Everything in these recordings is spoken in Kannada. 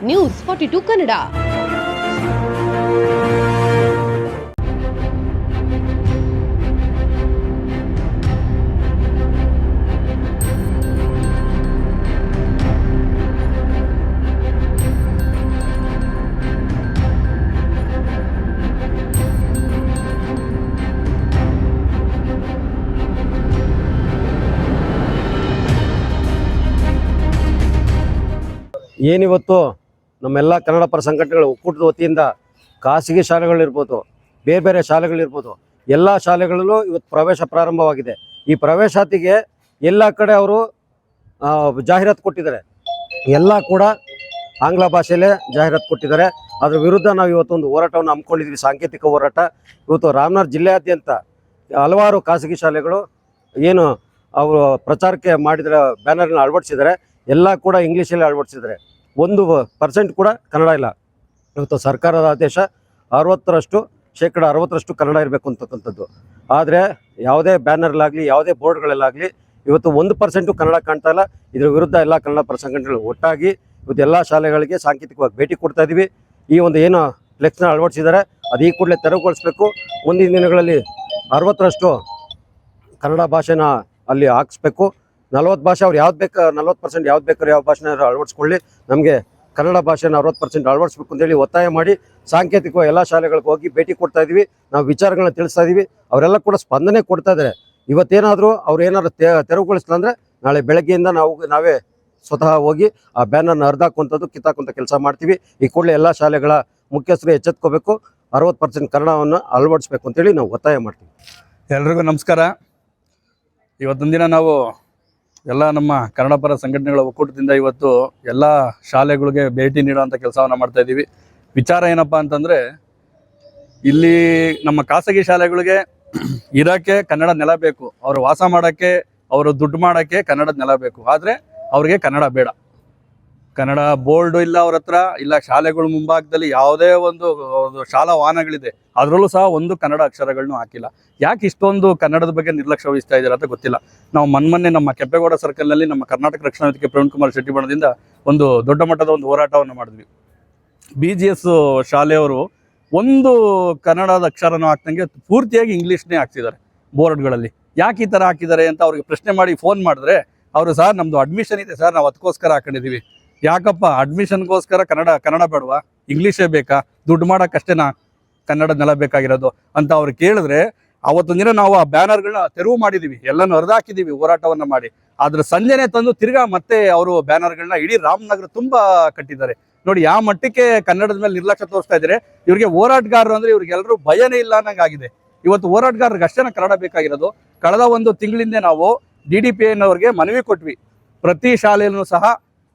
ನ್ಯೂಸ್ 42 ಕನ್ನಡ. ಏನಿವತ್ತು ನಮ್ಮೆಲ್ಲ ಕನ್ನಡ ಪರ ಸಂಘಟನೆಗಳ ಒಕ್ಕೂಟದ ವತಿಯಿಂದ ಖಾಸಗಿ ಶಾಲೆಗಳಿರ್ಬೋದು, ಬೇರೆ ಬೇರೆ ಶಾಲೆಗಳಿರ್ಬೋದು, ಎಲ್ಲ ಶಾಲೆಗಳಲ್ಲೂ ಇವತ್ತು ಪ್ರವೇಶ ಪ್ರಾರಂಭವಾಗಿದೆ. ಈ ಪ್ರವೇಶಾತಿಗೆ ಎಲ್ಲ ಕಡೆ ಅವರು ಜಾಹೀರಾತು ಕೊಟ್ಟಿದ್ದಾರೆ. ಎಲ್ಲ ಕೂಡ ಆಂಗ್ಲ ಭಾಷೆಯಲ್ಲೇ ಜಾಹೀರಾತು ಕೊಟ್ಟಿದ್ದಾರೆ. ಅದರ ವಿರುದ್ಧ ನಾವು ಇವತ್ತೊಂದು ಹೋರಾಟವನ್ನು ಹಮ್ಮಿಕೊಂಡಿದ್ವಿ, ಸಾಂಕೇತಿಕ ಹೋರಾಟ. ಇವತ್ತು ರಾಮನಗರ ಜಿಲ್ಲೆಯಾದ್ಯಂತ ಹಲವಾರು ಖಾಸಗಿ ಶಾಲೆಗಳು ಏನು ಅವರು ಪ್ರಚಾರಕ್ಕೆ ಮಾಡಿದರೆ ಬ್ಯಾನರ್ನ ಅಳವಡಿಸಿದ್ದಾರೆ, ಎಲ್ಲ ಕೂಡ ಇಂಗ್ಲೀಷಲ್ಲಿ ಅಳವಡಿಸಿದ್ದಾರೆ. 1% ಕೂಡ ಕನ್ನಡ ಇಲ್ಲ. ಇವತ್ತು ಸರ್ಕಾರದ ಆದೇಶ 60% ಕನ್ನಡ ಇರಬೇಕು ಅಂತಕ್ಕಂಥದ್ದು. ಆದರೆ ಯಾವುದೇ ಬ್ಯಾನರ್ಲಾಗಲಿ ಯಾವುದೇ ಬೋರ್ಡ್ಗಳಲ್ಲಾಗಲಿ ಇವತ್ತು 1% ಕನ್ನಡ ಕಾಣ್ತಾ ಇಲ್ಲ. ಇದರ ವಿರುದ್ಧ ಎಲ್ಲ ಕನ್ನಡ ಪರ ಸಂಘಟನೆಗಳು ಒಟ್ಟಾಗಿ ಇವತ್ತು ಎಲ್ಲ ಶಾಲೆಗಳಿಗೆ ಸಾಂಕೇತಿಕವಾಗಿ ಭೇಟಿ ಕೊಡ್ತಾ ಇದ್ದೀವಿ. ಈ ಒಂದು ಏನು ಫ್ಲೆಕ್ಸ್ನ ಅಳವಡಿಸಿದ್ದಾರೆ ಅದು ಈ ಕೂಡಲೇ ತೆರವುಗೊಳಿಸಬೇಕು. ಮುಂದಿನ ದಿನಗಳಲ್ಲಿ 60% ಕನ್ನಡ ಭಾಷೆನ ಅಲ್ಲಿ ಹಾಕಿಸ್ಬೇಕು. 40 ಭಾಷೆ ಅವ್ರು ಯಾವ್ದು ಬೇಕು, 40% ಯಾವ್ದು ಬೇಕಾದ್ರೆ ಯಾವ ಭಾಷೆನ ಅಳವಡಿಸ್ಕೊಳ್ಳಿ, ನಮಗೆ ಕನ್ನಡ ಭಾಷೆನ 60% ಅಳವಡಿಸ್ಬೇಕು ಅಂತೇಳಿ ಒತ್ತಾಯ ಮಾಡಿ ಸಾಂಕೇತಿಕವಾಗಿ ಎಲ್ಲ ಶಾಲೆಗಳಿಗೆ ಹೋಗಿ ಭೇಟಿ ಕೊಡ್ತಾ ಇದ್ದೀವಿ. ನಾವು ವಿಚಾರಗಳನ್ನ ತಿಳಿಸ್ತಾ ಇದ್ದೀವಿ. ಅವರೆಲ್ಲ ಕೂಡ ಸ್ಪಂದನೆ ಕೊಡ್ತಾ ಇದ್ದಾರೆ. ಇವತ್ತೇನಾದರೂ ಅವ್ರು ಏನಾದ್ರು ತೆರವುಗೊಳಿಸ್ತಾ ಅಂದರೆ ನಾಳೆ ಬೆಳಗ್ಗೆಯಿಂದ ನಾವೇ ಸ್ವತಃ ಹೋಗಿ ಆ ಬ್ಯಾನರ್ನ ಹರಿದಾಕುವಂಥದ್ದು, ಕಿತ್ತಾಕುವಂಥ ಕೆಲಸ ಮಾಡ್ತೀವಿ. ಈ ಕೂಡಲೇ ಎಲ್ಲ ಶಾಲೆಗಳ ಮುಖ್ಯಸ್ಥರು ಎಚ್ಚೆತ್ಕೋಬೇಕು, 60% ಕನ್ನಡವನ್ನು ಅಳವಡಿಸ್ಬೇಕು ಅಂತೇಳಿ ನಾವು ಒತ್ತಾಯ ಮಾಡ್ತೀವಿ. ಎಲ್ರಿಗೂ ನಮಸ್ಕಾರ. ಇವತ್ತೊಂದು ದಿನ ನಾವು ಎಲ್ಲ ನಮ್ಮ ಕನ್ನಡ ಪರ ಸಂಘಟನೆಗಳ ಒಕ್ಕೂಟದಿಂದ ಇವತ್ತು ಎಲ್ಲ ಶಾಲೆಗಳಿಗೆ ಭೇಟಿ ನೀಡುವಂಥ ಕೆಲಸವನ್ನು ಮಾಡ್ತಾ ಇದ್ದೀವಿ. ವಿಚಾರ ಏನಪ್ಪ ಅಂತಂದರೆ, ಇಲ್ಲಿ ನಮ್ಮ ಖಾಸಗಿ ಶಾಲೆಗಳಿಗೆ ಇರೋಕ್ಕೆ ಕನ್ನಡ ನೆಲ ಬೇಕು, ಅವರು ವಾಸ ಮಾಡೋಕ್ಕೆ, ಅವರು ದುಡ್ಡು ಮಾಡೋಕ್ಕೆ ಕನ್ನಡದ ನೆಲ ಬೇಕು. ಆದರೆ ಅವ್ರಿಗೆ ಕನ್ನಡ ಬೇಡ. ಕನ್ನಡ ಬೋರ್ಡು ಇಲ್ಲ ಅವ್ರ ಹತ್ರ, ಇಲ್ಲ ಶಾಲೆಗಳ ಮುಂಭಾಗದಲ್ಲಿ ಯಾವುದೇ ಒಂದು ಶಾಲಾ ವಾಹನಗಳಿದೆ, ಅದರಲ್ಲೂ ಸಹ ಒಂದು ಕನ್ನಡ ಅಕ್ಷರಗಳನ್ನು ಹಾಕಿಲ್ಲ. ಯಾಕೆ ಇಷ್ಟೊಂದು ಕನ್ನಡದ ಬಗ್ಗೆ ನಿರ್ಲಕ್ಷ್ಯ ವಹಿಸ್ತಾ ಇದ್ದಾರೆ ಅಂತ ಗೊತ್ತಿಲ್ಲ. ನಾವು ಮೊನ್ನೆ ನಮ್ಮ ಕೆಂಪೇಗೌಡ ಸರ್ಕಲ್ನಲ್ಲಿ ನಮ್ಮ ಕರ್ನಾಟಕ ರಕ್ಷಣಾ ವೇದಿಕೆ ಪ್ರವೀಣ್ ಕುಮಾರ್ ಶೆಟ್ಟಿ ಬಣದಿಂದ ಒಂದು ದೊಡ್ಡ ಮಟ್ಟದ ಒಂದು ಹೋರಾಟವನ್ನು ಮಾಡಿದ್ವಿ. BGS ಶಾಲೆಯವರು ಒಂದು ಕನ್ನಡದ ಅಕ್ಷರನೂ ಹಾಕ್ದಂಗೆ ಪೂರ್ತಿಯಾಗಿ ಇಂಗ್ಲೀಷ್ನೇ ಹಾಕ್ತಿದ್ದಾರೆ ಬೋರ್ಡ್ಗಳಲ್ಲಿ. ಯಾಕೆ ಈ ಥರ ಹಾಕಿದ್ದಾರೆ ಅಂತ ಅವ್ರಿಗೆ ಪ್ರಶ್ನೆ ಮಾಡಿ ಫೋನ್ ಮಾಡಿದ್ರೆ, ಅವರು ಸರ್ ನಮ್ಮದು ಅಡ್ಮಿಷನ್ ಇದೆ ಸರ್, ನಾವು ಅದಕ್ಕೋಸ್ಕರ ಹಾಕೊಂಡಿದ್ದೀವಿ. ಯಾಕಪ್ಪ ಅಡ್ಮಿಷನ್ಗೋಸ್ಕರ ಕನ್ನಡ ಬೇಡವಾ, ಇಂಗ್ಲೀಷೇ ಬೇಕಾ, ದುಡ್ಡು ಮಾಡೋಕ್ಕಷ್ಟೇನಾ ಕನ್ನಡದ ನೆಲ ಬೇಕಾಗಿರೋದು ಅಂತ ಅವ್ರು ಕೇಳಿದ್ರೆ, ಅವತ್ತೊಂದು ದಿನ ನಾವು ಆ ಬ್ಯಾನರ್ಗಳನ್ನ ತೆರವು ಮಾಡಿದ್ದೀವಿ, ಎಲ್ಲನೂ ಹರಿದಾಕಿದ್ದೀವಿ ಹೋರಾಟವನ್ನು ಮಾಡಿ. ಅದ್ರ ಸಂಜೆನೆ ತಂದು ತಿರ್ಗಾ ಮತ್ತೆ ಅವರು ಬ್ಯಾನರ್ಗಳನ್ನ ಇಡೀ ರಾಮನಗರ ತುಂಬ ಕಟ್ಟಿದ್ದಾರೆ. ನೋಡಿ ಯಾವ ಮಟ್ಟಕ್ಕೆ ಕನ್ನಡದ ಮೇಲೆ ನಿರ್ಲಕ್ಷ್ಯ ತೋರಿಸ್ತಾ ಇದ್ದಾರೆ. ಇವ್ರಿಗೆ ಹೋರಾಟಗಾರರು ಅಂದರೆ ಇವ್ರಿಗೆಲ್ಲರೂ ಭಯನೇ ಇಲ್ಲ ಅನ್ನಂಗಾಗಿದೆ. ಇವತ್ತು ಹೋರಾಟಗಾರರಿಗೆ ಅಷ್ಟೇನ ಕನ್ನಡ ಬೇಕಾಗಿರೋದು. ಕಳೆದ ಒಂದು ತಿಂಗಳಿಂದ ನಾವು DDPIನವ್ರಿಗೆ ಮನವಿ ಕೊಟ್ವಿ, ಪ್ರತಿ ಶಾಲೆಯಲ್ಲೂ ಸಹ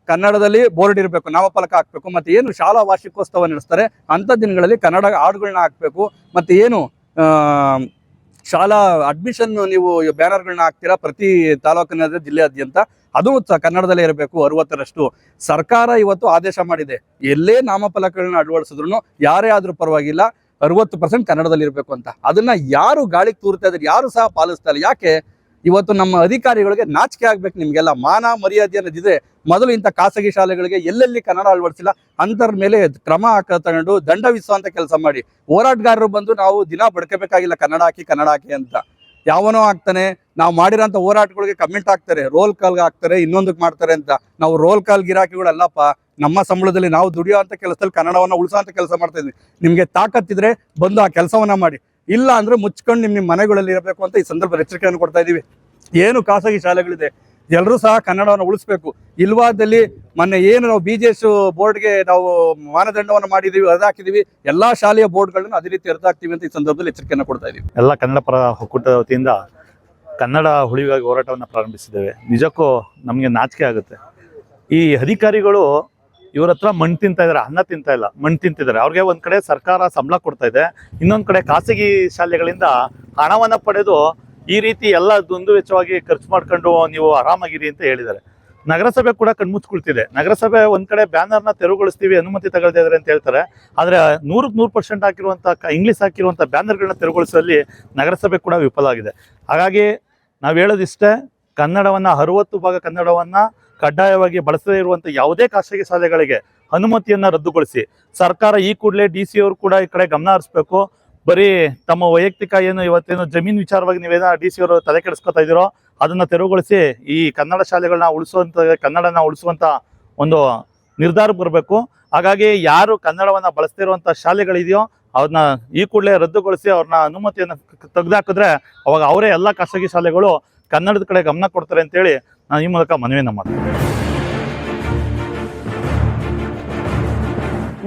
ಕನ್ನಡದಲ್ಲಿ ಬೋರ್ಡ್ ಇರಬೇಕು, ನಾಮಫಲಕ ಹಾಕಬೇಕು, ಮತ್ತು ಏನು ಶಾಲಾ ವಾರ್ಷಿಕೋತ್ಸವ ನಡೆಸ್ತಾರೆ ಅಂಥ ದಿನಗಳಲ್ಲಿ ಕನ್ನಡ ಹಾಡುಗಳನ್ನ ಹಾಕಬೇಕು, ಮತ್ತು ಏನು ಶಾಲಾ ಅಡ್ಮಿಷನ್ ನೀವು ಬ್ಯಾನರ್ಗಳನ್ನ ಹಾಕ್ತೀರಾ ಪ್ರತಿ ತಾಲೂಕಿನ ಜಿಲ್ಲೆಯಾದ್ಯಂತ, ಅದು ಕನ್ನಡದಲ್ಲೇ ಇರಬೇಕು 60%. ಸರ್ಕಾರ ಇವತ್ತು ಆದೇಶ ಮಾಡಿದೆ, ಎಲ್ಲೇ ನಾಮಫಲಕಗಳನ್ನ ಅಳವಡಿಸಿದ್ರು ಯಾರೇ ಆದರೂ ಪರವಾಗಿಲ್ಲ 60% ಕನ್ನಡದಲ್ಲಿ ಇರಬೇಕು ಅಂತ. ಅದನ್ನ ಯಾರು ಗಾಳಿಗೆ ತೂರ್ತಾ ಇದ್ದಾರೆ, ಯಾರು ಸಹ ಪಾಲಿಸ್ತಾ ಇಲ್ಲ. ಯಾಕೆ? ಇವತ್ತು ನಮ್ಮ ಅಧಿಕಾರಿಗಳಿಗೆ ನಾಚಿಕೆ ಆಗ್ಬೇಕು. ನಿಮಗೆಲ್ಲ ಮಾನ ಮರ್ಯಾದೆ ಅನ್ನೋದಿದೆ. ಮೊದಲು ಇಂಥ ಖಾಸಗಿ ಶಾಲೆಗಳಿಗೆ ಎಲ್ಲೆಲ್ಲಿ ಕನ್ನಡ ಅಳವಡಿಸಿಲ್ಲ ಅಂತರ ಮೇಲೆ ಕ್ರಮ ತಗೊಂಡು ದಂಡ ವಿಧಿಸುವಂಥ ಕೆಲಸ ಮಾಡಿ. ಹೋರಾಟಗಾರರು ಬಂದು ನಾವು ದಿನ ಬಡ್ಕೋಬೇಕಾಗಿಲ್ಲ ಕನ್ನಡ ಹಾಕಿ ಅಂತ. ಯಾವನೋ ಆಗ್ತಾನೆ, ನಾವು ಮಾಡಿರೋಂಥ ಹೋರಾಟಗಳಿಗೆ ಕಮೆಂಟ್ ಹಾಕ್ತಾರೆ, ರೋಲ್ ಕಾಲ್ಗೆ ಹಾಕ್ತಾರೆ, ಇನ್ನೊಂದಕ್ಕೆ ಮಾಡ್ತಾರೆ ಅಂತ. ನಾವು ರೋಲ್ ಕಾಲ್ ಗಿರಾಕಿಗಳಲ್ಲಪ್ಪ, ನಮ್ಮ ಸಂಬಳದಲ್ಲಿ ನಾವು ದುಡಿಯೋ ಅಂಥ ಕೆಲಸದಲ್ಲಿ ಕನ್ನಡವನ್ನು ಉಳಿಸೋಂಥ ಕೆಲಸ ಮಾಡ್ತಾ ಇದ್ವಿ. ನಿಮಗೆ ತಾಕತ್ತಿದ್ರೆ ಬಂದು ಆ ಕೆಲಸವನ್ನ ಮಾಡಿ, ಇಲ್ಲ ಅಂದ್ರೆ ಮುಚ್ಕೊಂಡು ನಿಮ್ಮ ಮನೆಗಳಲ್ಲಿ ಇರಬೇಕು ಅಂತ ಈ ಸಂದರ್ಭ ಎಚ್ಚರಿಕೆಯನ್ನು ಕೊಡ್ತಾ ಇದ್ದೀವಿ. ಏನು ಖಾಸಗಿ ಶಾಲೆಗಳಿದೆ ಎಲ್ಲರೂ ಸಹ ಕನ್ನಡವನ್ನು ಉಳಿಸ್ಬೇಕು. ಇಲ್ವಾದಲ್ಲಿ ಮೊನ್ನೆ ಏನು ನಾವು BGS ಬೋರ್ಡ್ಗೆ ನಾವು ಮಾನದಂಡವನ್ನು ಮಾಡಿದ್ದೀವಿ, ಹರಿದಾಕಿದ್ದೀವಿ, ಎಲ್ಲ ಶಾಲೆಯ ಬೋರ್ಡ್ಗಳನ್ನು ಅದೇ ರೀತಿ ಹರಿದಾಕ್ತೀವಿ ಅಂತ ಈ ಸಂದರ್ಭದಲ್ಲಿ ಎಚ್ಚರಿಕೆಯನ್ನು ಕೊಡ್ತಾ ಇದ್ದೀವಿ. ಎಲ್ಲ ಕನ್ನಡ ಪರ ಒಕ್ಕೂಟದ ವತಿಯಿಂದ ಕನ್ನಡ ಉಳಿಗಾಗಿ ಹೋರಾಟವನ್ನು ಪ್ರಾರಂಭಿಸಿದ್ದೇವೆ. ನಿಜಕ್ಕೂ ನಮಗೆ ನಾಚಿಕೆ ಆಗುತ್ತೆ. ಈ ಅಧಿಕಾರಿಗಳು ಇವ್ರ ಹತ್ರ ಮಣ್ಣು ತಿಂತಾ ಇದ್ದಾರೆ, ಅನ್ನ ತಿಂತಾ ಇಲ್ಲ, ಮಣ್ಣು ತಿಂತಿದ್ದಾರೆ. ಅವ್ರಿಗೆ ಒಂದ್ ಕಡೆ ಸರ್ಕಾರ ಸಂಬಳ ಕೊಡ್ತಾ ಇದೆ, ಇನ್ನೊಂದ್ ಕಡೆ ಖಾಸಗಿ ಶಾಲೆಗಳಿಂದ ಹಣವನ್ನ ಪಡೆದು ಈ ರೀತಿ ಎಲ್ಲ ದುಂದು ವೆಚ್ಚವಾಗಿ ಖರ್ಚು ಮಾಡ್ಕೊಂಡು ನೀವು ಆರಾಮಾಗಿರಿ ಅಂತ ಹೇಳಿದ್ದಾರೆ. ನಗರಸಭೆ ಕೂಡ ಕಣ್ಮುಚ್ಕೊಳ್ತಿದೆ. ನಗರಸಭೆ ಒಂದ್ ಕಡೆ ಬ್ಯಾನರ್ನ ತೆರವುಗೊಳಿಸ್ತೀವಿ, ಅನುಮತಿ ತಗೊಳ್ತಾ ಇದ್ದಾರೆ ಅಂತ ಹೇಳ್ತಾರೆ. ಆದ್ರೆ 100% ಹಾಕಿರುವಂತ ಇಂಗ್ಲಿಷ್ ಹಾಕಿರುವಂತ ಬ್ಯಾನರ್ಗಳನ್ನ ತೆರವುಗೊಳಿಸುವಲ್ಲಿ ನಗರಸಭೆ ಕೂಡ ವಿಫಲ ಆಗಿದೆ. ಹಾಗಾಗಿ ನಾವು ಹೇಳೋದಿಷ್ಟೇ, ಕನ್ನಡವನ್ನ 60% ಕನ್ನಡವನ್ನ ಕಡ್ಡಾಯವಾಗಿ ಬಳಸದೇ ಇರುವಂತ ಯಾವುದೇ ಖಾಸಗಿ ಶಾಲೆಗಳಿಗೆ ಅನುಮತಿಯನ್ನ ರದ್ದುಗೊಳಿಸಿ. ಸರ್ಕಾರ ಈ ಕೂಡಲೇ DC ಅವರು ಕೂಡ ಈ ಕಡೆ ಗಮನ ಹರಿಸ್ಬೇಕು. ಬರೀ ತಮ್ಮ ವೈಯಕ್ತಿಕ ಏನು ಇವತ್ತೇನು ಜಮೀನ್ ವಿಚಾರವಾಗಿ ನೀವೇನೋ DC ಅವರು ತಲೆ ಕೆಡಿಸ್ಕೊತಾ ಇದ್ದೀರೋ ಅದನ್ನ ತೆರವುಗೊಳಿಸಿ ಈ ಕನ್ನಡ ಶಾಲೆಗಳನ್ನ ಕನ್ನಡನ ಉಳಿಸುವಂತ ಒಂದು ನಿರ್ಧಾರಕ್ಕೆ ಬರಬೇಕು. ಹಾಗಾಗಿ ಯಾರು ಕನ್ನಡವನ್ನ ಬಳಸ್ತಿರುವಂತ ಶಾಲೆಗಳಿದೆಯೋ ಅವ್ರನ್ನ ಈ ಕೂಡಲೇ ರದ್ದುಗೊಳಿಸಿ ಅವ್ರನ್ನ ಅನುಮತಿಯನ್ನು ತೆಗೆದುಹಾಕಿದ್ರೆ ಅವಾಗ ಅವರೇ ಎಲ್ಲ ಖಾಸಗಿ ಶಾಲೆಗಳು ಕನ್ನಡದ ಕಡೆ ಗಮನ ಕೊಡ್ತಾರೆ ಅಂತೇಳಿ ನಾನು ಈ ಮೂಲಕ ಮನವಿಯನ್ನು ಮಾಡ್ತೀನಿ.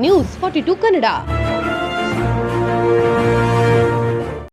ನ್ಯೂಸ್ 42 ಕನ್ನಡ.